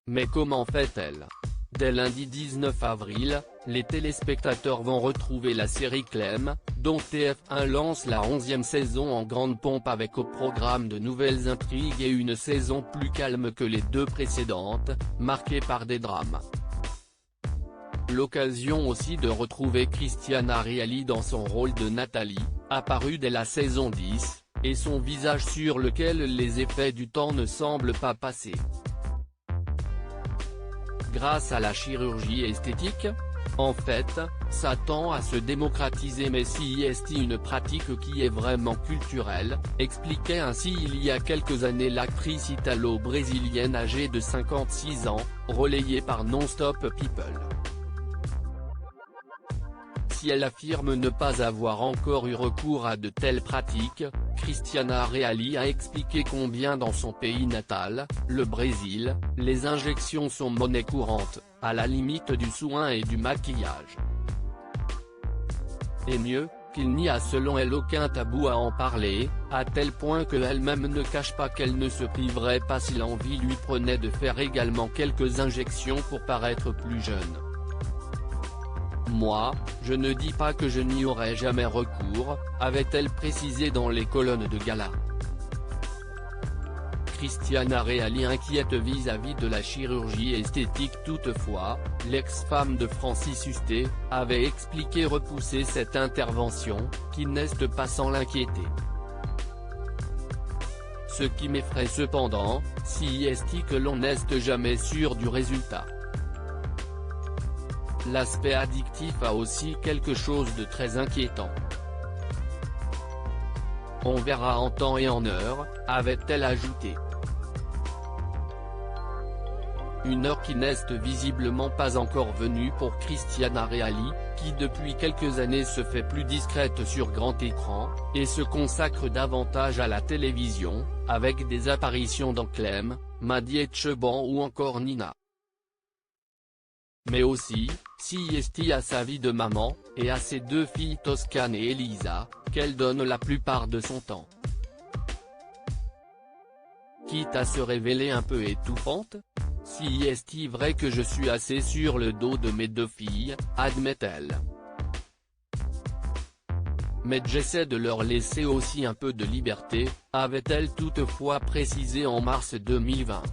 Mais comment fait-elle? Dès lundi 19 avril, les téléspectateurs vont retrouver la série Clem, dont TF1 lance la 11e saison en grande pompe avec au programme de nouvelles intrigues et une saison plus calme que les deux précédentes, marquée par des drames. L'occasion aussi de retrouver Christiana Reali dans son rôle de Nathalie, apparue dès la saison 10, et son visage sur lequel les effets du temps ne semblent pas passer. Grâce à la chirurgie esthétique? En fait, ça tend à se démocratiser, mais c'est une pratique qui est vraiment culturelle, expliquait ainsi il y a quelques années l'actrice italo-brésilienne âgée de 56 ans, relayée par Non-Stop People. Si elle affirme ne pas avoir encore eu recours à de telles pratiques, Christiana Reali a expliqué combien dans son pays natal, le Brésil, les injections sont monnaie courante, à la limite du soin et du maquillage. Et mieux, qu'il n'y a selon elle aucun tabou à en parler, à tel point qu'elle-même ne cache pas qu'elle ne se priverait pas si l'envie lui prenait de faire également quelques injections pour paraître plus jeune. Moi, je ne dis pas que je n'y aurais jamais recours, avait-elle précisé dans les colonnes de gala. Christiana Reali inquiète vis-à-vis de la chirurgie esthétique. Toutefois, l'ex-femme de Francis Huster, avait expliqué repousser cette intervention, qui n'est pas sans l'inquiéter. Ce qui m'effraie cependant, c'est que l'on n'est jamais sûr du résultat. L'aspect addictif a aussi quelque chose de très inquiétant. On verra en temps et en heure, avait-elle ajouté. Une heure qui n'est visiblement pas encore venue pour Christiana Reali, qui depuis quelques années se fait plus discrète sur grand écran, et se consacre davantage à la télévision, avec des apparitions dans Clem, Madi Etcheban ou encore Nina. Mais aussi, à sa vie de maman, et à ses deux filles Toscane et Elisa, qu'elle donne la plupart de son temps. Quitte à se révéler un peu étouffante? C'est vrai que je suis assez sur le dos de mes deux filles, admet-elle. Mais j'essaie de leur laisser aussi un peu de liberté, avait-elle toutefois précisé en mars 2020.